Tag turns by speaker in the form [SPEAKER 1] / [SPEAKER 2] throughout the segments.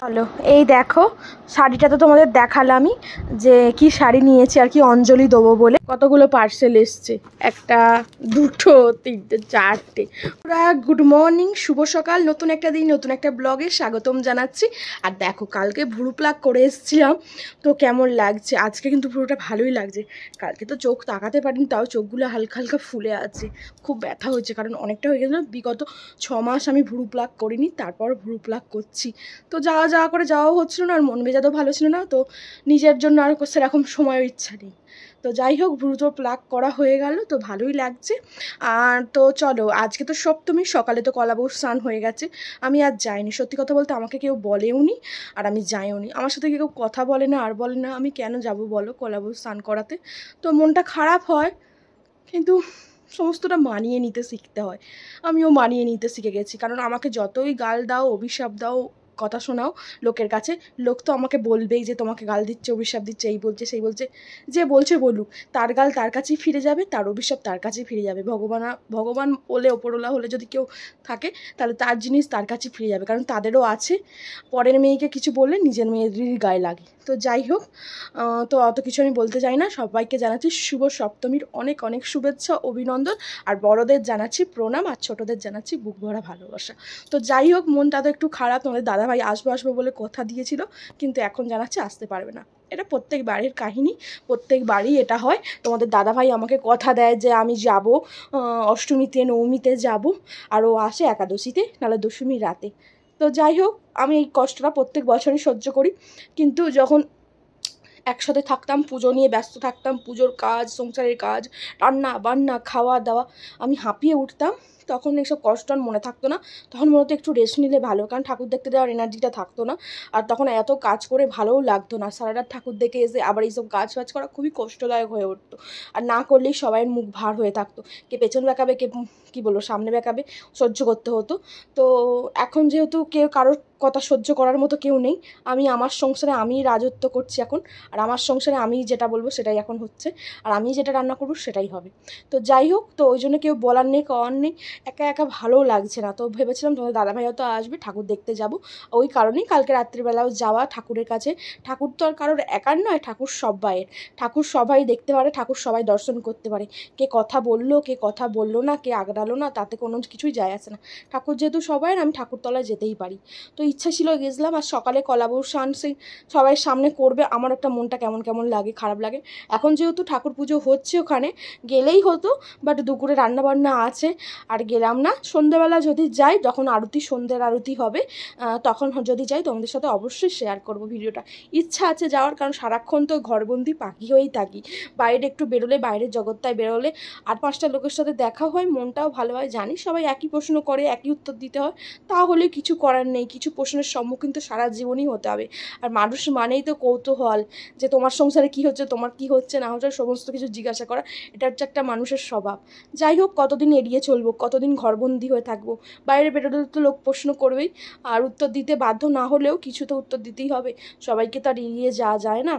[SPEAKER 1] Hello, এই দেখো শাড়িটা তো তোমাদের দেখালামই যে কি শাড়ি নিয়েছি আর কি অঞ্জলি দেবো বলে। কতগুলো পার্সেল এসছে, একটা দুটো তিনটে চারটে। পুরা গুড মর্নিং, শুভ সকাল, নতুন একটা দিন নতুন একটা ব্লগে স্বাগতম জানাচ্ছি। আর দেখো কালকে ভুরু প্লাক করে এসেছিলাম, তো কেমন লাগছে আজকে? কিন্তু ভুরুটা ভালোই লাগছে। কালকে তো চোখ তাকাতে পারিনি, তাও চোখগুলো হালকা হালকা ফুলে আছে, খুব ব্যথা হয়েছে কারণ অনেকটা হয়ে গেছে। বিগত 6 মাস আমি ভুরু প্লাক করিনি, তারপর ভুরু প্লাক করছি। তো যাওয়া করে যাওয়াও হচ্ছিল না, আর মন মেজাজও ভালো ছিল না, তো নিজের জন্য আর সেরকম সময়ের ইচ্ছা নেই। তো যাই হোক, ভ্রু তো প্লাক করা হয়ে গেল, তো ভালোই লাগছে। আর তো চলো, আজকে তো সপ্তমী, সকালে তো কলাবউ স্নান হয়ে গেছে। আমি আর যাইনি, সত্যি কথা বলতে আমাকে কেউ বলেও নি আর আমি যাইও নি। আমার সাথে কেউ কথা বলে না আর বলে না, আমি কেন যাব বলো কলাবউ স্নান করাতে? তো মনটা খারাপ হয়, কিন্তু সমস্তটা মানিয়ে নিতে শিখতে হয়। আমিও মানিয়ে নিতে শিখে গেছি, কারণ আমাকে যতই গাল দাও, অভিশাপ দাও, কথা শোনাও লোকের কাছে, লোক তো আমাকে বলবেই যে তোমাকে গাল দিচ্ছে, অভিশাপ দিচ্ছে, এই বলছে সেই বলছে। যে বলছে বলুক, তার গাল তার কাছেই ফিরে যাবে, তার অভিশাপ তার কাছেই ফিরে যাবে। ভগবান বলে, ওপরওয়ালা হলে যদি কেউ থাকে, তাহলে তার জিনিস তার কাছেই ফিরে যাবে, কারণ তাদেরও আছে। পরের মেয়েকে কিছু বললে নিজের মেয়েদেরই গায়ে লাগে। তো যাই হোক, তো অত কিছু আমি বলতে চাই না। সবাইকে জানাচ্ছি শুভ সপ্তমীর অনেক অনেক শুভেচ্ছা, অভিনন্দন। আর বড়দের জানাচ্ছি প্রণাম, আর ছোটদের জানাচ্ছি বুক ভরা ভালোবাসা। তো যাই হোক, মনটা তো একটু খারাপ। তোমাদের দাদাভাই আসবো বলে কথা দিয়েছিল, কিন্তু এখন জানাচ্ছে আসতে পারবে না। এটা প্রত্যেক বাড়ির কাহিনী, প্রত্যেক বাড়ি এটা হয়। তোমাদের দাদাভাই আমাকে কথা দেয় যে আমি যাব অষ্টমীতে, নবমীতে যাব, আর ও আসে একাদশীতে, নাহলে দশমীর রাতে। তো যাই হোক, আমি এই কষ্টটা প্রত্যেক বছরই সহ্য করি, কিন্তু যখন একসাথে থাকতাম, পুজো নিয়ে ব্যস্ত থাকতাম, পুজোর কাজ, সংসারের কাজ, রান্না বান্না, খাওয়া দাওয়া, আমি হাঁপিয়ে উঠতাম। তখন এইসব কষ্ট আর মনে থাকতো না। তখন মনে হতো একটু রেস্ট নিলে ভালো, কারণ ঠাকুর দেখতে যাওয়ার এনার্জিটা থাকতো না। আর তখন এত কাজ করে ভালোও লাগতো না। সারা রাত ঠাকুর দেখে এসে আবার এইসব কাজ বাজ করা খুবই কষ্টদায়ক হয়ে উঠতো। আর না করলেই সবাইয়ের মুখ ভার হয়ে থাকতো, কে পেছন বেঁকাবে, কে কী বলবো সামনে বেঁকাবে, সহ্য করতে হতো। তো এখন যেহেতু কেউ কারোর কথা সহ্য করার মতো কেউ নেই, আমি আমার সংসারে আমিই রাজত্ব করছি এখন। আর আমার সংসারে আমি যেটা বলবো সেটাই এখন হচ্ছে, আর আমি যেটা রান্না করবো সেটাই হবে। তো যাই হোক, তো ওই জন্য কেউ বলার নেই, কওয়ার নেই, একা একা ভালোও লাগছে না। তো ভেবেছিলাম তোমাদের দাদাভাই হয়তো আসবে, ঠাকুর দেখতে যাব, ওই কারণেই কালকে রাত্রিবেলাও যাওয়া ঠাকুরের কাছে। ঠাকুর তো আর কারোর একার নয়, ঠাকুর সবাইয়ের। ঠাকুর সবাই দেখতে পারে, ঠাকুর সবাই দর্শন করতে পারে। কে কথা বললো, কে কথা বললো না, কে আগড়ালো না, তাতে কোনো কিছুই যায় আসে না। ঠাকুর যেহেতু সবাইয়ের, আমি ঠাকুরতলায় যেতেই পারি। তো ইচ্ছা ছিল, গেছিলাম। আর সকালে কলাবউ স্নান সেই সবাই সামনে করবে, আমার একটা মনটা কেমন কেমন লাগে, খারাপ লাগে। এখন যেহেতু ঠাকুর পুজো হচ্ছে, ওখানে গেলেই হতো, বাট দুপুরে রান্নাবান্না আছে, আর গেলাম না। সন্ধ্যেবেলা যদি যাই, যখন আরতি, সন্ধ্যের আরতি হবে, তখন যদি যাই তোমাদের সাথে অবশ্যই শেয়ার করব ভিডিওটা। ইচ্ছা আছে যাওয়ার, কারণ সারাক্ষণ তো ঘরবন্দি পাখি হয়েই থাকি। বাইরে একটু বেরোলে, বাইরের জগৎটায় বেরোলে আর 5টা লোকের সাথে দেখা হয়, মনটাও ভালো হয়। জানি সবাই একই প্রশ্ন করে, একই উত্তর দিতে হয়, তাহলে কিছু করার নেই। কিছু প্রশ্নের সম্মুখীন তো সারা জীবনই হতে হবে। আর মানুষ মানেই তো কৌতূহল, যে তোমার সংসারে কি হচ্ছে, তোমার কি হচ্ছে না হচ্ছে, সমস্ত কিছু জিজ্ঞাসা করা, এটা হচ্ছে একটা মানুষের স্বভাব। যাই হোক, কতদিন এড়িয়ে চলবো, কতদিন ঘরবন্দি হয়ে থাকবো? বাইরে বেরোলে তো লোক প্রশ্ন করবেই, আর উত্তর দিতে বাধ্য না হলেও কিছু তো উত্তর দিতেই হবে। সবাইকে তো আর এড়িয়ে যাওয়া যায় না।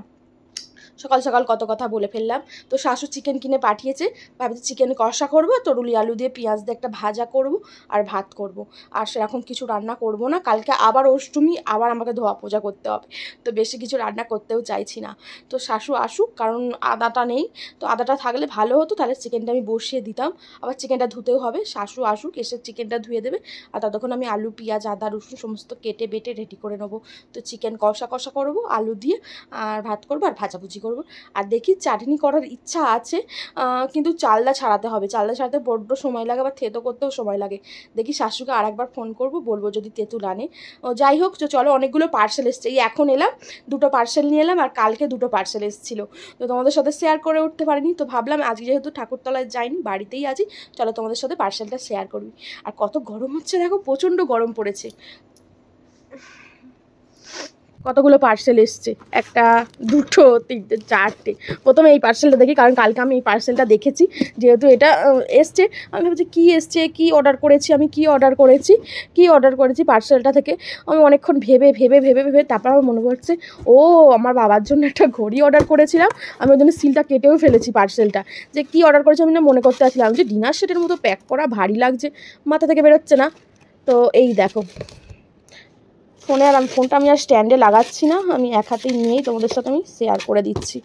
[SPEAKER 1] সকাল সকাল কত কথা বলে ফেললাম। তো শাশু চিকেন কিনে পাঠিয়েছে, ভাবছি চিকেন কষা করবো, তরুলি আলু দিয়ে পেঁয়াজ দিয়ে একটা ভাজা করব, আর ভাত করব। আর সেরকম কিছু রান্না করব না। কালকে আবার অষ্টমী, আবার আমাকে ধোয়া পূজা করতে হবে, তো বেশি কিছু রান্না করতেও চাইছি না। তো শাশু আসুক, কারণ আদাটা নেই, তো আদাটা থাকলে ভালো হতো, তাহলে চিকেনটা আমি বসিয়ে দিতাম। আবার চিকেনটা ধুতেও হবে, শাশু আসুক, এসে চিকেনটা ধুয়ে দেবে, আর ততক্ষণ আমি আলু, পেঁয়াজ, আদা, রসুন সমস্ত কেটে বেটে রেডি করে নেবো। তো চিকেন কষা করবো আলু দিয়ে, আর ভাত করবো, আর ভাজাভুজি করবো। আর দেখি চাটনি করার ইচ্ছা আছে, কিন্তু চালটা ছাড়াতে হবে। চালটা ছাড়াতে বড্ড সময় লাগে, আবার থেতো করতেও সময় লাগে। দেখি শাশুকে আর একবার ফোন করবো, বলবো যদি তেঁতুল আনে। যাই হোক, চলো, অনেকগুলো পার্সেল এসছে। এই এখন এলাম, 2টো পার্সেল নিয়ে এলাম, আর কালকে 2টো পার্সেল এসেছিলো, তো তোমাদের সাথে শেয়ার করে উঠতে পারিনি। তো ভাবলাম আজকে যেহেতু ঠাকুরতলায় যাইনি, বাড়িতেই আছি, চলো তোমাদের সাথে পার্সেলটা শেয়ার করবি। আর কত গরম হচ্ছে দেখো, প্রচণ্ড গরম পড়েছে। কতগুলো পার্সেল এসছে, একটা দুটো তিনটে চারটে। প্রথমে এই পার্সেলটা দেখি, কারণ কালকে আমি এই পার্সেলটা দেখেছি, যেহেতু এটা এসছে। আমি ভাবছি কী এসছে, কী অর্ডার করেছি আমি, কী অর্ডার করেছি পার্সেলটা থেকে। আমি অনেকক্ষণ ভেবে তারপর আমার মনে পড়ছে, ও আমার বাবার জন্য একটা ঘড়ি অর্ডার করেছিলাম। আমি ওই জন্য সিলটা কেটেও ফেলেছি পার্সেলটা, যে কী অর্ডার করেছি আমি না মনে করতে আসছিলাম, যে ডিনার সেটের মতো প্যাক করা, ভারী লাগছে, মাথা থেকে বেরোচ্ছে না। তো এই দেখো, ফোনটা আমি আর স্ট্যান্ডে লাগাচ্ছি না, আমি এক হাতে নিয়েই তোমাদের সাথে আমি শেয়ার করে দিচ্ছি।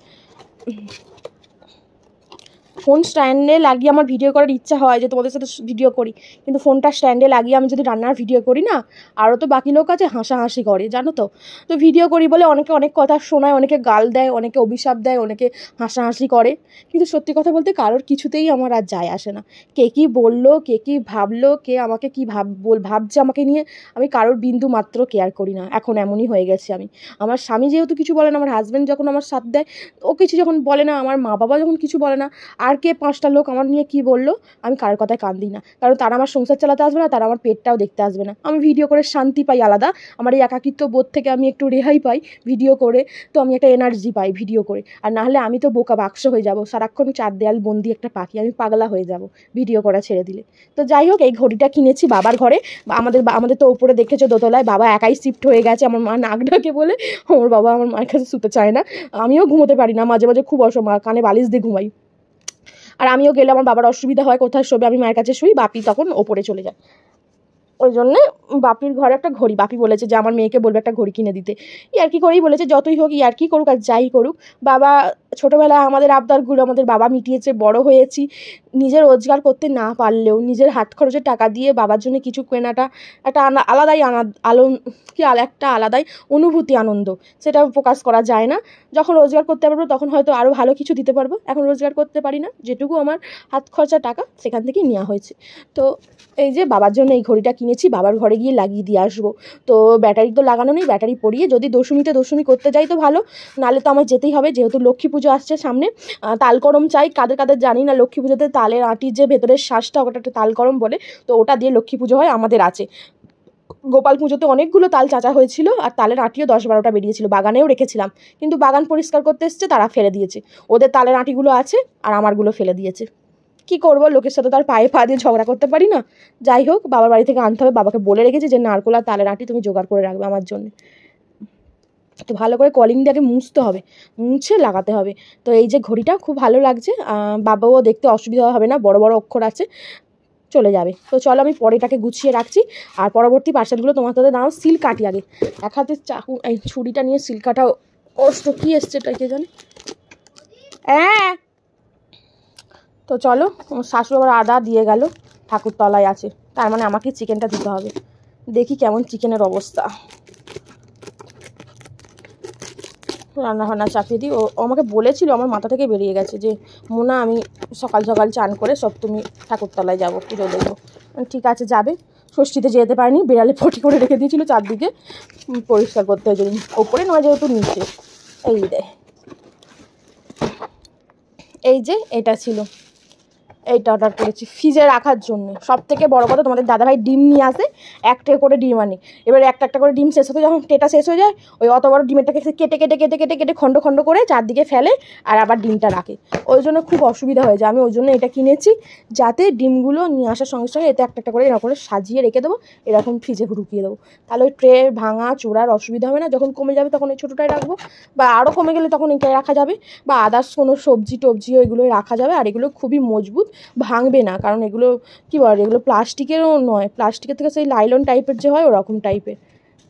[SPEAKER 1] ফোন স্ট্যান্ডে লাগিয়ে আমার ভিডিও করার ইচ্ছা হয় যে তোমাদের সাথে ভিডিও করি, কিন্তু ফোনটা স্ট্যান্ডে লাগিয়ে আমি যদি রান্নার ভিডিও করি না, আরও তো বাকি লোক আছে হাসাহাসি করে জানো তো। তো ভিডিও করি বলে অনেকে অনেক কথা শোনায়, অনেকে গাল দেয়, অনেকে অভিশাপ দেয়, অনেকে হাসাহাসি করে, কিন্তু সত্যি কথা বলতে কারোর কিছুতেই আমার আর যায় আসে না। কে কী বললো, কে কী ভাবলো, কে আমাকে কী ভাবছে আমাকে নিয়ে, আমি কারোর বিন্দু মাত্র কেয়ার করি না। এখন এমনই হয়ে গেছে আমি। আমার স্বামী যেহেতু কিছু বলে না, আমার হাজব্যান্ড যখন আমার সাথ দেয় ও কিছু যখন বলে না, আমার মা বাবা যখন কিছু বলে না, আর কে 5টা লোক আমার নিয়ে কি বললো, আমি কারোর কথায় কান দিই না। কারণ তারা আমার সংসার চালাতে আসবে না, তারা আমার পেটটাও দেখতে আসবে না। আমি ভিডিও করে শান্তি পাই আলাদা, আমার এই একাকিত্ব বোধ থেকে আমি একটু রেহাই পাই ভিডিও করে, তো আমি একটা এনার্জি পাই ভিডিও করে। আর নাহলে আমি তো বোকা বাক্স হয়ে যাব, সারাক্ষণ 4 দেয়াল বন্দি একটা পাখি, আমি পাগলা হয়ে যাব ভিডিও করা ছেড়ে দিলে। তো যাই হোক, এই ঘড়িটা কিনেছি বাবার ঘরে। আমাদের তো ওপরে দেখেছো দোতলায়, বাবা একাই শিফট হয়ে গেছে, আমার মা নাক ডাকে বলে আমার বাবা আমার মায়ের কাছে শুতে চায় না। আমিও ঘুমোতে পারি না, মাঝে মাঝে খুব অসময় কানে বালিশ দিয়ে ঘুমাই। আর আমিও গেলে আমার বাবার অসুবিধা হয়, কোথায় শোবে, আমি মায়ের কাছে শুই, বাপি তখন ওপরে চলে যায়। ওই জন্যে বাপির ঘরে একটা ঘড়ি, বাপি বলেছে যে আমার মেয়েকে বলবে একটা ঘড়ি কিনে দিতে। ইয়ার্কি করেই বলেছে, যতই হোক ইয়ার্কি করুক আর যাই করুক, বাবা ছোটোবেলায় আমাদের আবদারগুলো আমাদের বাবা মিটিয়েছে, বড় হয়েছি। নিজের রোজগার করতে না পারলেও নিজের হাত খরচের টাকা দিয়ে বাবার জন্য কিছু কেনাটা একটা আলাদাই একটা আলাদাই অনুভূতি, আনন্দ, সেটা প্রকাশ করা যায় না। যখন রোজগার করতে পারবো তখন হয়তো আরও ভালো কিছু দিতে পারবো, এখন রোজগার করতে পারি না, যেটুকু আমার হাত খরচা টাকা সেখান থেকেই নেওয়া হয়েছে। তো এই যে বাবার জন্য এই ঘড়িটা কিনেছি, বাবার ঘরে গিয়ে লাগিয়ে দিয়ে আসবো। তো ব্যাটারি তো লাগানো নেই, ব্যাটারি পরিয়ে যদি দশমী করতে যাই তো ভালো, নাহলে তো আমার যেতেই হবে, যেহেতু লক্ষ্মী পুজো আসছে সামনে। তালকরম চাই, কাদের জানি না, লক্ষ্মী পুজোতে তালের আটির যে ভেতরের শ্বাসটা, ওটা একটা তালকরম বলে, তো ওটা দিয়ে লক্ষ্মী পুজো হয়, আমাদের আছে। গোপাল পুজোতে অনেকগুলো তাল চাচা হয়েছিল, আর তালের আটিও 10-12টা বেরিয়েছিল, বাগানেও রেখেছিলাম, কিন্তু বাগান পরিষ্কার করতে এসছে তারা ফেলে দিয়েছে। ওদের তালের আটিগুলো আছে আর আমারগুলো ফেলে দিয়েছে। কি করবো, লোকের সাথে তার পায়ে পা দিয়ে ঝগড়া করতে পারি না। যাই হোক, বাবার বাড়ি থেকে আনতে হবে, বাবাকে বলে রেখেছি যে নারকোল আর তালের আটি তুমি জোগাড় করে রাখবে আমার জন্য। তো ভালো করে কলিং দিয়ে আগে মুছতে হবে, মুছে লাগাতে হবে। তো এই যে ঘড়িটা খুব ভালো লাগছে, বাবাও দেখতে অসুবিধা হবে না, বড় বড় অক্ষর আছে, চলে যাবে। তো চলো আমি পরেটাকে গুছিয়ে রাখছি, আর পরবর্তী পার্সেলগুলো তোমার সাথে দাঁড়াও। সিল কাটি আগে, এক হাতে চাকু এই ছুরিটা নিয়ে সিল কাটা কষ্ট, কী এসছে এটা কে জানে। হ্যাঁ, তো চলো, শাশুড়ি আবার আদা দিয়ে গেল, ঠাকুরতলায় আছে, তার মানে আমাকে চিকেনটা দিতে হবে। দেখি কেমন চিকেনের অবস্থা। রান্নাবান্না চাপিয়ে দিই। ও আমাকে বলেছিল, আমার মাথা থেকে বেরিয়ে গেছে যে মোনা আমি সকাল সকাল চান করে সব তুমি ঠাকুরতলায় যাবো, পুজো দেবো। ঠিক আছে যাবে। ষষ্ঠীতে যেতে পারিনি, বিড়ালে পটি করে রেখে দিয়েছিল, চারদিকে পরিষ্কার করতে হয়েছে, ওপরে নয় যেহেতু নিচে। এই যে এটা ছিল, এইটা অর্ডার করেছি ফ্রিজে রাখার জন্য। সব থেকে বড় কথা, তোমাদের দাদাভাই ডিম নিয়ে আসে, একটা করে ডিম আনি, এবার একটা করে ডিম শেষ হতে যখন টেটা শেষ হয়ে যায়, ওই অত বড় ডিমেরটাকে কেটে কেটে কেটে কেটে কেটে খণ্ড খণ্ড করে চারদিকে ফেলে, আর আবার ডিমটা রাখে, ওই জন্য খুব অসুবিধা হয়ে যায়। আমি ওই জন্য এটা কিনেছি, যাতে ডিমগুলো নিয়ে আসার সঙ্গে সঙ্গে এতে একটা করে এরকম করে সাজিয়ে রেখে দেবো, এরকম ফ্রিজে ঢুকিয়ে দেবো, তাহলে ওই ট্রে ভাঙা চূড়ার অসুবিধা হবে না। যখন কমে যাবে তখন ওই ছোটোটাই রাখবো, বা আরও কমে গেলে তখন এটাই রাখা যাবে, বা আদার্স কোনো সবজি টবজিও এগুলোই রাখা যাবে। আর এগুলো খুবই মজবুত, ভাঙবে না, কারণ এগুলো কী বলে, এগুলো প্লাস্টিকেরও নয়, প্লাস্টিকের থেকে সেই লাইলন টাইপের যে হয় ওরকম টাইপের,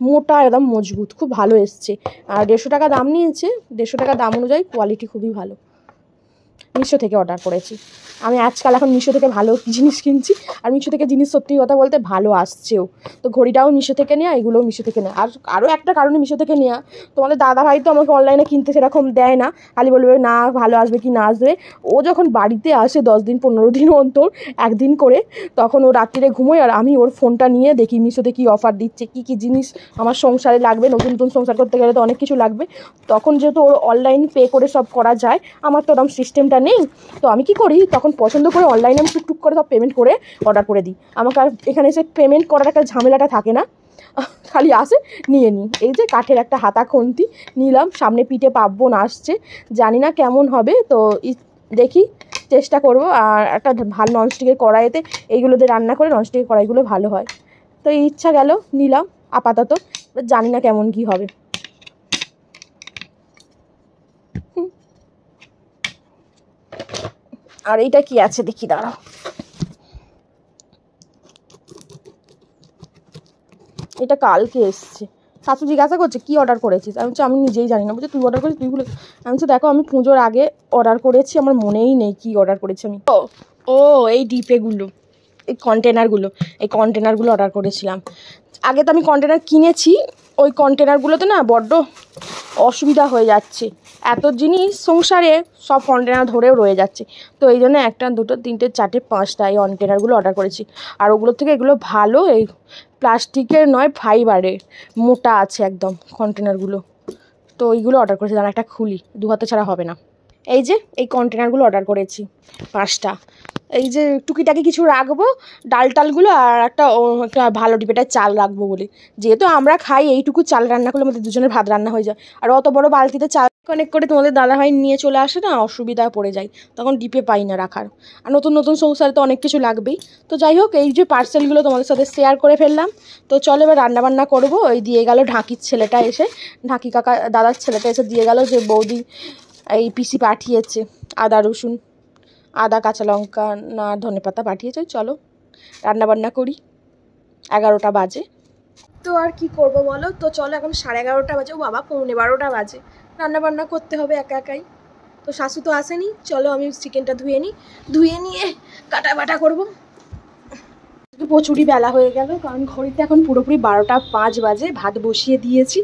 [SPEAKER 1] মোটা একদম মজবুত, খুব ভালো এসছে। আর 150 টাকা দাম নিয়েছে, 150 টাকা দাম অনুযায়ী কোয়ালিটি খুবই ভালো। মিশো থেকে অর্ডার করেছি আমি, আজকাল এখন মিশো থেকে ভালো জিনিস কিনছি, আর মিশো থেকে জিনিস সত্যি কথা বলতে ভালো আসছেও। তো ঘড়িটাও মিশো থেকে নেওয়া, এগুলোও মিশো থেকে নেওয়া। আর আরও একটা কারণে মিশো থেকে নেওয়া, তোমাদের দাদাভাই তো আমাকে অনলাইনে কিনতে সেরকম দেয় না, খালি বলবে না ভালো আসবে কি না আসবে। ও যখন বাড়িতে আসে 10 দিন 15 দিন অন্তর একদিন করে, তখন ও রাত্রিরে ঘুমোয়, আর আমি ওর ফোনটা নিয়ে দেখি মিশোতে কী অফার দিচ্ছে, কী কী জিনিস আমার সংসারে লাগবে, নতুন নতুন সংসার করতে গেলে তো অনেক কিছু লাগবে। তখন যেহেতু ওর অনলাইন পে করে সব করা যায়, আমার তো ওরকম সিস্টেমটা নেই। তো আমি কি করি, তখন পছন্দ করে অনলাইনে আমি টুকটুক করে সব পেমেন্ট করে অর্ডার করে দিই, আমাকে আর এখানে এসে পেমেন্ট করার একটা ঝামেলাটা থাকে না, খালি আসে নিয়ে নিই। এই যে কাঠের একটা হাতা খুন্তি নিলাম, সামনে পিঠে পার্বণ আসছে, জানি না কেমন হবে, তো দেখি চেষ্টা করব। আর একটা ভালো ননস্টিকের কড়াইতে এইগুলোতে রান্না করে, ননস্টিকের কড়াইগুলো ভালো হয়, তো এই ইচ্ছা গেল নিলাম আপাতত, জানি না কেমন কি হবে। আর এইটা কি আছে দেখি, দাঁড়াও, এটা কালকে এসছে, শাশু জিজ্ঞাসা করছে কী অর্ডার করেছিস, আমি বলছি আমি নিজেই জানি না। বলছে তুই অর্ডার করেছিস, তুই বলে। আমি বলছি দেখো আমি পুজোর আগে অর্ডার করেছি, আমার মনেই নেই কী অর্ডার করেছি আমি। ও এই ডিপেগুলো, এই কন্টেনারগুলো অর্ডার করেছিলাম। আগে তো আমি কন্টেনার কিনেছি, ওই কন্টেনারগুলোতে না বড্ড অসুবিধা হয়ে যাচ্ছে, এত জিনিস সংসারে সব কন্টেনার ধরেও রয়ে যাচ্ছে। তো এই জন্য 1 2 3 4 5টা এই কন্টেনারগুলো অর্ডার করেছি। আর ওগুলোর থেকে এগুলো ভালো, এই প্লাস্টিকের নয় ফাইবারের, মোটা আছে একদম কন্টেনারগুলো। তো এইগুলো অর্ডার করেছি, দাঁড়া একটা খুলি, 2 হাতে ছাড়া হবে না। এই যে এই কন্টেনারগুলো অর্ডার করেছি 5টা। এই যে টুকিটাকি কিছু রাখবো, ডাল টালগুলো, আর একটা ভালো ডিবেটায় চাল রাখবো বলে। যেহেতু আমরা খাই এইটুকু চাল রান্না করলে আমাদের দুজনের ভাত রান্না হয়ে যায়। আর অত বড় বালতিতে চাল কানেক্ট করে তোমাদের দাদাভাই নিয়ে চলে আসে না, অসুবিধায় পড়ে যায়, তখন ডিপে পাই না রাখার। আর নতুন নতুন সংসারে তো অনেক কিছু লাগবেই। তো যাই হোক, এই যে পার্সেলগুলো তোমাদের সাথে শেয়ার করে ফেললাম। তো চলো এবার রান্নাবান্না করবো। ওই দিয়ে গেল ঢাকির ছেলেটা এসে, ঢাকি কাকা দাদার ছেলেটা এসে দিয়ে গেল যে বৌদি এই পিসি পাঠিয়েছে আদা রসুন, আদা কাঁচা লঙ্কা না ধনেপাতা পাঠিয়েছে। চলো রান্নাবান্না করি, 11টা বাজে। তো আর কি করব বলো, তো চলো এখন 11:30 বাজে, ও বাবা 11:15 বাজে, রান্নাবান্না করতে হবে একা একাই। তো শাশু তো আসেনি, চলো আমি চিকেনটা ধুয়ে নিই, ধুয়ে নিয়ে কাটা বাটা করবো। প্রচুরই বেলা হয়ে গেল, কারণ ঘড়িতে এখন পুরোপুরি 12টা 5 বাজে। ভাত বসিয়ে দিয়েছি,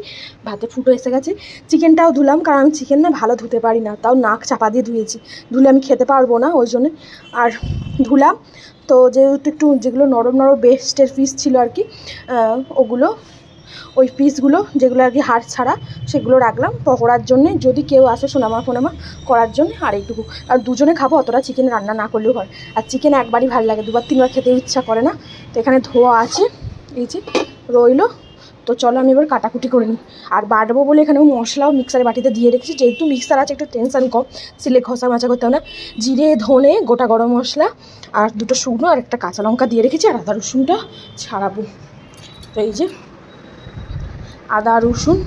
[SPEAKER 1] ভাতে ফুটো এসে গেছে। চিকেনটাও ধুলাম, কারণ আমি চিকেন না ভালো ধুতে পারি না, তাও নাক চাপা দিয়ে ধুয়েছি, ধুলে আমি খেতে পারবো না ওই জন্যে। আর ধুলাম তো, যেহেতু একটু যেগুলো নরম নরম বেস্টের পিস ছিল আর কি, ওগুলো ওই পিসগুলো যেগুলো আর কি হাড় ছাড়া, সেগুলো রাখলাম পকোড়ার জন্যে, যদি কেউ আসে সোনামা ফোনামা করার জন্য। আর এইটুকু, আর দুজনে খাবো, অতটা চিকেন রান্না না করলেও হয়। আর চিকেন একবারই ভালো লাগে, 2বার 3বার খেতে ইচ্ছা করে না। তো এখানে ধোয়া আছে, এই যে রইলো। তো চলো আমি এবার কাটাকুটি করে নিই। আর বাটবো বলে এখানেও মশলাও মিক্সারের বাটিতে দিয়ে রেখেছি, যেহেতু মিক্সার আছে একটু টেনশন কম, সিলে ঘষা মাচা করতে হবে না। জিরে ধনে গোটা গরম মশলা আর 2টো শুকনো আর একটা কাঁচা লঙ্কা দিয়ে রেখেছি, আর আদা রসুনটা ছাড়াবো। তো এই যে আদা রসুন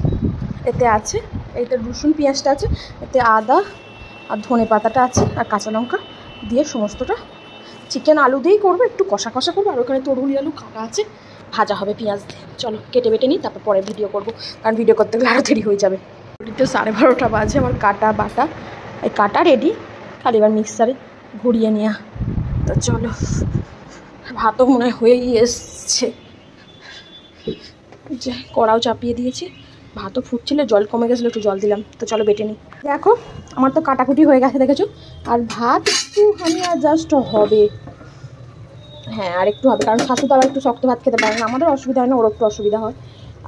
[SPEAKER 1] এতে আছে, এইতে রসুন পেঁয়াজটা আছে, এতে আদা আর ধনে পাতাটা আছে, আর কাঁচা লঙ্কা দিয়ে সমস্তটা চিকেন আলু দিয়েই করবো, একটু কষা কষা করবো। আর ওখানে তরুলি আলু কাটা আছে, ভাজা হবে পেঁয়াজ দিয়ে। চলো কেটে বেটে নিই, তারপর পরে ভিডিও করবো, কারণ ভিডিও করতে গেলে আরও দেরি হয়ে যাবে। তো 12:30 বাজে, আমার কাটা বাটা এই কাটা রেডি, খালি এবার মিক্সারে ঘুরিয়ে নেওয়া। তো চলো, ভাতও মনে হয়েই এসছে, যে কড়াও চাপিয়ে দিয়েছি, ভাতও ফুটছিল, জল কমে গেছিলো, একটু জল দিলাম। তো চলো বেটে নিই। দেখো আমার তো কাটাকুটি হয়ে গেছে দেখেছো, আর ভাত একটুখানি আর জাস্ট হবে, হ্যাঁ আর একটু হবে, কারণ শাশু তো আবার একটু শক্ত ভাত খেতে পারে না, আমাদের অসুবিধা হয় না, ওর একটু অসুবিধা হয়।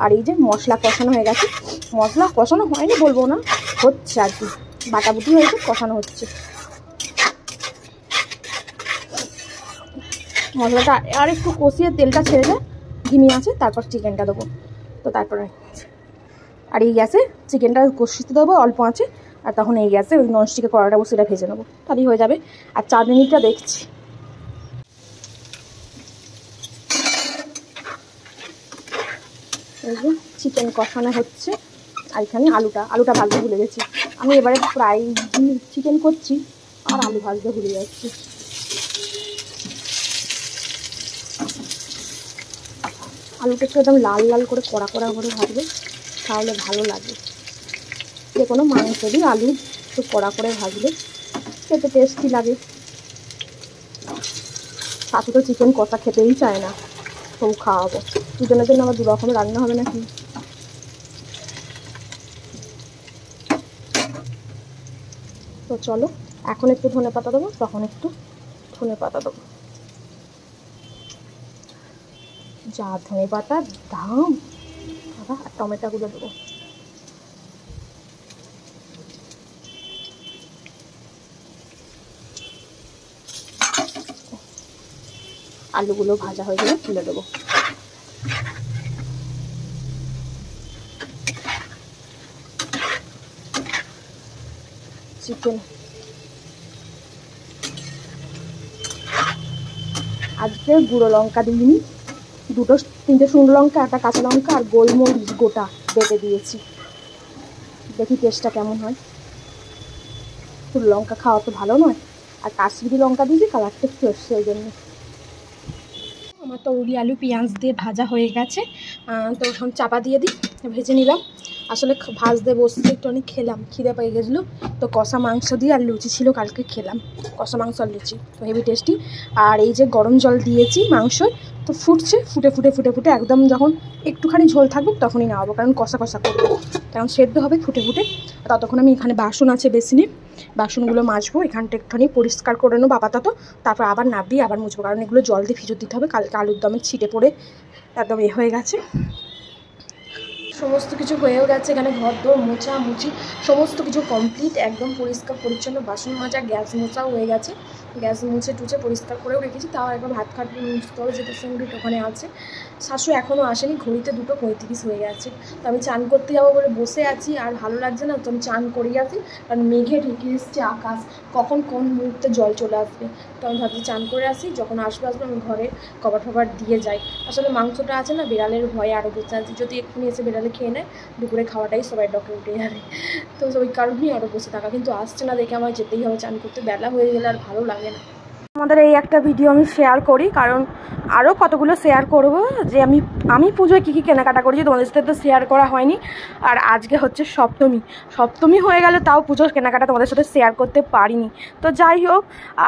[SPEAKER 1] আর এই যে মশলা কষানো হয়ে গেছে, মশলা কষানো হয়নি বলবো না, হচ্ছে আর কি, বাটাবুটি হয়েছে, কষানো হচ্ছে মশলাটা। আর একটু কষিয়ে তেলটা ছেড়ে দেয় ঘিমি আছে, তারপর চিকেনটা দেবো। তো তারপরে আর এই গ্যাসে চিকেনটা কষিতে দেবো অল্প আছে, আর তখন এই গ্যাসে ওই ননস্টিকে কড়াটা বসে সেটা ভেজে নেবো, তাহলেই হয়ে যাবে। আর চাটনিটা দেখছি, এই যে চিকেন কষানো হচ্ছে, আর এখানে আলুটা ভাজতে ভুলে গেছি আমি, এবারে ফ্রাই চিকেন করছি আর আলু ভাজতে ভুলে যাচ্ছি। আলুটা একটু একদম লাল লাল করে কড়া কড়া করে ভাজবে, তাহলে ভালো লাগে। যে কোনো মাংসেরই আলু একটু কড়া করে ভাজলে খেতে টেস্টি লাগে। শাশু তো চিকেন কষা খেতেই চায় না, সব খাওয়াবো, দুজনের জন্য আবার 2 রকমের রান্না হবে নাকি। তো চলো এখন একটু ধনে পাতা দেবো, তখন একটু ধনে পাতা দেবো, যা ধনে পাতার দাম দাদা। আর টমেটোগুলো দেবো, আলুগুলো ভাজা হয়ে গেলে তুলে দেবো। চিকেন আজকে গুঁড়ো লঙ্কা দিইনি, 2টো 3টে শুকনো লঙ্কা, একটা কাঁচা লঙ্কা আর গোলমরিচ গোটা বেটে দিয়েছি, দেখি টেস্টটা কেমন হয়। শুকনো লঙ্কা খাওয়া তো ভালো নয়, আর কাশ্মীরি লঙ্কা দিয়েছি, কালারটা একটু এসছে, ওই জন্য। আমার তরুলি আলু পেঁয়াজ দিয়ে ভাজা হয়ে গেছে। তো এখন চাপা দিয়ে দিই, ভেজে নিলাম। আসলে ভাজতে বসতে একটু অনেক খেলাম, খিদে পেয়ে গেছিলো। তো কষা মাংস দিয়ে আর লুচি ছিল কালকে, খেলাম কষা মাংস আর লুচি, তো হেভি টেস্টি। আর এই যে গরম জল দিয়েছি মাংস, তো ফুটছে, ফুটে ফুটে ফুটে ফুটে একদম যখন একটুখানি ঝোল থাকবে তখনই নামাবো, কারণ কষা কষা করবো, কারণ সেদ্ধ হবে ফুটে ফুটে। ততক্ষণ আমি এখানে বাসন আছে বেসিনে, বাসনগুলো মাজবো, এখানটা একটুখানি পরিষ্কার করে নেবো আপাতত, তারপর আবার নাবিয়ে আবার মুছবো, কারণ এগুলো জল দিয়ে ভিজে দিতে হবে। কালকে আলুর দমে ছিটে পড়ে একদম হয়ে গেছে। সমস্ত কিছু হয়েও গেছে, এখানে ঘর দোর মোছা মুছি সমস্ত কিছু কমপ্লিট, একদম পরিষ্কার পরিচ্ছন্ন, বাসন মাজা, গ্যাস মোছাও হয়ে গেছে, গ্যাস মুছে টুচে পরিষ্কার করেও রেখেছি। তাও একবার ভাত খাটতে মুছতে হবে, যেটা সঙ্গে ওখানে আছে। শাশুড়ি এখনও আসেনি, ঘড়িতে 2:35 হয়ে গেছে। তো আমি চান করতে যাবো বলে বসে আছি, আর ভালো লাগছে না, তো আমি চান করেই আসি, কারণ মেঘে ঢেকে এসছে আকাশ, কখন কোন মুহূর্তে জল চলে আসবে। তো আমি ভাবছি চান করে আসি, যখন আসবে আমি ঘরে কভার ফভার দিয়ে যাই। আসলে মাংসটা আছে না, বিড়ালের ভয়ে আরও বসে আছি, যদি এক্ষুনি এসে বিড়ালে খেয়ে নেয়, দুপুরে খাওয়াটাই সবাই ডকে উঠে যাবে, তো ওই কারণেই আরও বসে থাকা। কিন্তু আসছে না দেখে আমার যেতেই হবে চান করতে, বেলা হয়ে গেলে আর ভালো লাগে না। আমাদের এই একটা ভিডিও আমি শেয়ার করি, কারণ আরও কতগুলো শেয়ার করব, যে আমি পুজোয় কী কী কেনাকাটা করেছি, তোমাদের সাথে তো শেয়ার করা হয়নি। আর আজকে হচ্ছে সপ্তমী হয়ে গেলে তাও পুজোর কেনাকাটা তোমাদের সাথে শেয়ার করতে পারিনি। তো যাই হোক,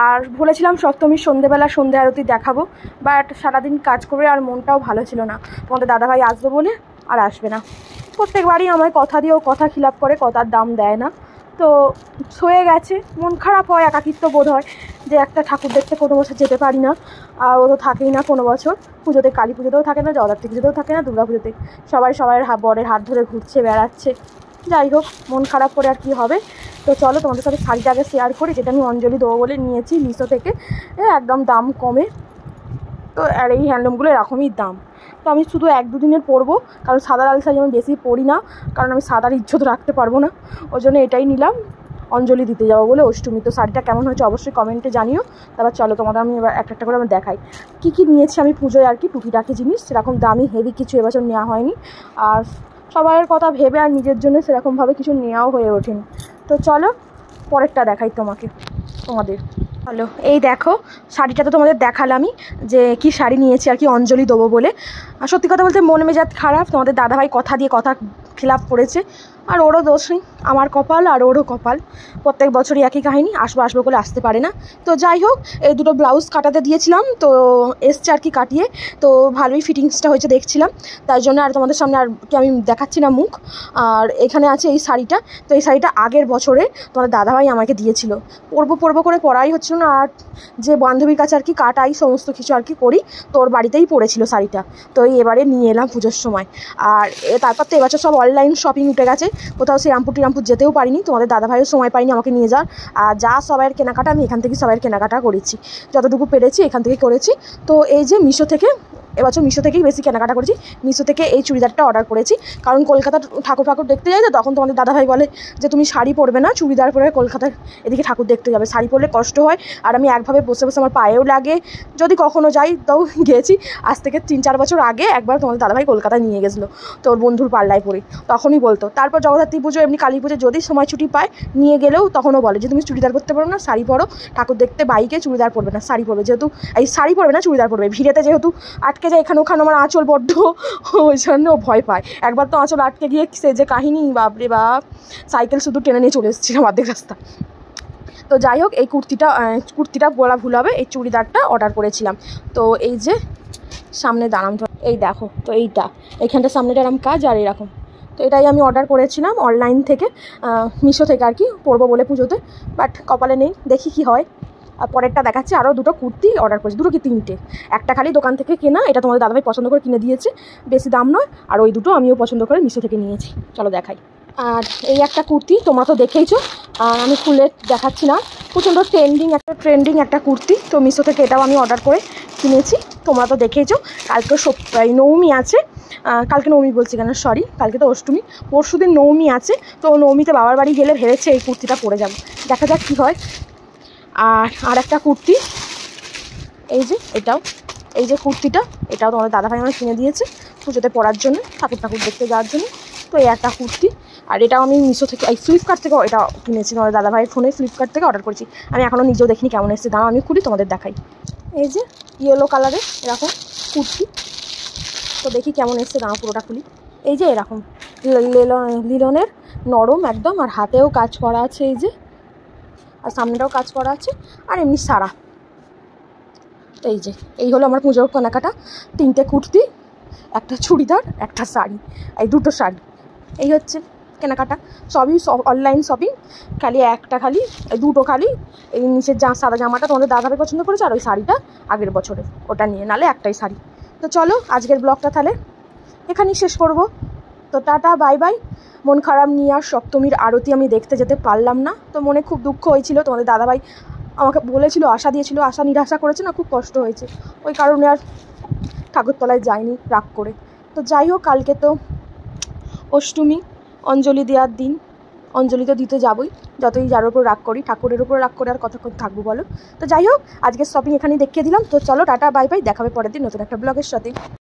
[SPEAKER 1] আর বলেছিলাম সপ্তমীর সন্ধেবেলা সন্ধে আরতি দেখাবো, বাট সারাদিন কাজ করে আর মনটাও ভালো ছিল না, তোমাদের দাদাভাই আসবে বলে আর আসবে না। প্রত্যেকবারই আমায় কথা দিয়েও কথা খিলাপ করে, কথার দাম দেয় না। তো হয়ে গেছে, মন খারাপ হয়, একাকিত্ব বোধ হয়, যে একটা ঠাকুর দেখতে কোনো বছর যেতে পারি না, আর ও তো থাকেই না কোনো বছর, পুজোতে কালী পুজোতেও থাকে না, জগদ্ধাত্রী পুজোতেও থাকে না, দুর্গা পুজোতে সবাই বরের হাত ধরে ঘুরছে বেড়াচ্ছে। যাই হোক, মন খারাপ করে আর কি হবে। তো চলো তোমাদের সাথে শাড়িটা আগে শেয়ার করি, যেটা আমি অঞ্জলি দেবো বলে নিয়েছি মিশো থেকে, একদম দাম কমে। তো আর এই হ্যান্ডলুমগুলো এরকমই দাম। তো আমি শুধু 1-2 দিনের পরবো, কারণ সাদা লাল শাড়ি আমি বেশি পরি না, কারণ আমি সাদার ইজ্জত রাখতে পারবো না, ওই জন্য এটাই নিলাম অঞ্জলি দিতে যাবো বলে অষ্টমী। তো শাড়িটা কেমন হয়েছে অবশ্যই কমেন্টে জানিও। তারপর চলো তোমাদের আমি এবার একটা করে আমি দেখাই কী কী নিয়েছি আমি পুজোয়, আর কি টুকিটাকি জিনিস, সেরকম দামি হেভি কিছু এবছর নেওয়া হয়নি, আর সবাইয়ের কথা ভেবে আর নিজের জন্য সেরকমভাবে কিছু নেওয়াও হয়ে ওঠেনি। তো চলো পরেরটা দেখাই তোমাদের। হ্যালো, এই দেখো শাড়িটা তো তোমাদের দেখালামই, যে কি শাড়ি নিয়েছি আর কি অঞ্জলি দেবো বলে। আর সত্যি কথা বলতে মন মেজাজ খারাপ, তোমাদের দাদাভাই কথা দিয়ে কথা খিলাপ করেছে, আর ওরও দোষ নেই, আমার কপাল আর ওরও কপাল, প্রত্যেক বছরই একই কাহিনী, আসবো করে আসতে পারে না। তো যাই হোক, এই দুটো ব্লাউজ কাটাতে দিয়েছিলাম, তো এসছে আর কি কাটিয়ে, তো ভালোই ফিটিংসটা হয়েছে দেখছিলাম, তাই জন্য আর তোমাদের সামনে আর কি আমি দেখাচ্ছি না মুখ। আর এখানে আছে এই শাড়িটা, তো এই শাড়িটা আগের বছরে তোমাদের দাদাভাই আমাকে দিয়েছিল, পরবো করে পরাই হচ্ছিল না, আর যে বান্ধবীর কাছে আর কি কাটাই সমস্ত কিছু আর কি করি, তো ওর বাড়িতেই পড়েছিল শাড়িটা, তো এবারে নিয়ে এলাম পুজোর সময়। আর তারপর তো এবছর সব অনলাইন শপিং উঠে গেছে, কোথাও সেই রামপুর যেতেও পারিনি, তোমাদের দাদাভাইয়ের সময় পাইনি আমাকে নিয়ে যাওয়ার, আর যা সবাইয়ের কেনাকাটা আমি এখান থেকে সবাইয়ের কেনাকাটা করেছি, যতটুকু পেরেছি এখান থেকে করেছি। তো এই যে মিশো থেকে, এবছর মিশো থেকেই বেশি কেনাকাটা করেছি, মিশো থেকে এই চুড়িদারটা অর্ডার করেছি, কারণ কলকাতা ঠাকুর দেখতে যাই, তো তখন তোমাদের দাদাভাই বলে যে তুমি শাড়ি পরবে না, চুড়িদার পরে কলকাতার এদিকে ঠাকুর দেখতে যাবে, শাড়ি পরলে কষ্ট হয়, আর আমি একভাবে বসে আমার পায়েও লাগে, যদি কখনো যাই তাও গিয়েছি। আজ থেকে 3-4 বছর আগে একবার তোমাদের দাদাভাই কলকাতায় নিয়ে গেছিলো, তোর বন্ধুর পাল্লায় পড়ে, তখনই বলতো। তারপর জগদ্ধাত্রী পুজো এমনি কালী পুজো যদি সময় ছুটি পায় নিয়ে গেলেও তখনও বলে যে তুমি চুড়িদার পরতে পারো না, শাড়ি পরো, ঠাকুর দেখতে বাইকে চুড়িদার পরবে না, শাড়ি পরবে, যেহেতু এই শাড়ি পরবে না চুড়িদার পরবে, ভিড়েতে যেহেতু আটকে যায় এখানে ওখানে, আমার আঁচল বড্ড, ওই জন্য ভয় পায়। একবার তো আঁচল আটকে গিয়ে সে যে কাহিনী, বাপরে বাপ, সাইকেল শুধু টেনে নিয়ে চলে এসেছিলাম অর্ধেক রাস্তা। তো যাই হোক, এই কুর্তিটা বলা ভুল হবে, এই চুড়িদারটা অর্ডার করেছিলাম। তো এই যে সামনে দাঁড়াম, এই দেখো, তো এইখানটা সামনেটা এরকম কাজ আর এরকম, তো এটাই আমি অর্ডার করেছিলাম অনলাইন থেকে, মিশো থেকে আর কি, পরবো বলে পুজোতে, বাট কপালে নেই, দেখি কি হয়। আর পরেরটা দেখাচ্ছি, আরও 2টো কুর্তি অর্ডার করেছি, 2 কি 3টে, একটা খালি দোকান থেকে কেনা, এটা তোমাদের দাদাভাই পছন্দ করে কিনে দিয়েছে, বেশি দাম নয়, আর ওই 2টো আমিও পছন্দ করে মিশো থেকে নিয়েছি, চলো দেখাই। আর এই একটা কুর্তি তোমরা তো দেখেইছো, আর আমি খুলে দেখাচ্ছি না, প্রচণ্ড ট্রেন্ডিং একটা কুর্তি, তো মিশো থেকে এটাও আমি অর্ডার করে কিনেছি, তোমরা তো দেখেইছো। কালকে নবমী আছে, কালকে নবমী বলছি কেন, সরি, কালকে তো অষ্টমী, পরশুদিন নবমী আছে, তো নবমীতে বাবার বাড়ি গেলে ভেবেছে এই কুর্তিটা পরে যাব, দেখা যাক কী হয়। আর একটা কুর্তি, এই যে কুর্তিটা, এটাও তোমাদের দাদাভাই আমার কিনে দিয়েছে পুজোতে পরার জন্য, ঠাকুর দেখতে যাওয়ার জন্য। তো এই একটা কুর্তি, আর এটাও আমি মিশো থেকে, এই ফ্লিপকার্ট থেকে এটা কিনেছি, তোমাদের দাদাভাইয়ের ফোনে ফ্লিপকার্ট থেকে অর্ডার করেছি, আমি এখনও নিজেও দেখিনি কেমন এসেছে, দাঁড়াও আমি খুলি তোমাদের দেখাই। এই যে ইয়েলো কালারের এরকম কুর্তি। তো দেখি কেমন এসছে, দাঁড়া পুরোটা খুলি। এই যে এরকম লিলনের নরম একদম, আর হাতেও কাজ করা আছে এই যে, আর সামনেটাও কাজ করা আছে, আর এমনি সারা। এই যে এই হলো আমার পুজোর কেনাকাটা। 3টে কুর্তি, একটা চুড়িদার, একটা শাড়ি, এই 2টো শাড়ি, এই হচ্ছে কেনাকাটা। সবই অনলাইন শপিং। খালি এই 2টো খালি এই নিচের সাদা জামাটা তোমাদের দাদাভাই পছন্দ করেছে, আর ওই শাড়িটা আগের বছরের, ওটা নিয়ে, নালে একটাই শাড়ি। তো চলো আজকের ব্লগটা তাহলে এখানেই শেষ করব। তো টাটা, বাই বাই। মন খারাপ নিয়ে আর সপ্তমীর আরতি আমি দেখতে যেতে পারলাম না, তো মনে খুব দুঃখ হয়েছিল। তোমাদের দাদাভাই আমাকে বলেছিল, আশা দিয়েছিল, আশা নিরাশা করেছে না, খুব কষ্ট হয়েছে। ওই কারণে আর ঠাকুরতলায় যাইনি রাগ করে। তো যাই হোক, কালকে তো অষ্টমী, অঞ্জলি দেওয়ার দিন। অঞ্জলি তো দিতে যাবই, যতই যার উপর রাগ করি, ঠাকুরের উপর রাগ করে আর কতক্ষণ থাকবো বলো। তো যাই হোক, আজকের শপিং এখানেই দেখিয়ে দিলাম। তো চলো টাটা, বাই বাই, দেখাবে পরের দিন নতুন একটা ব্লগের সাথে।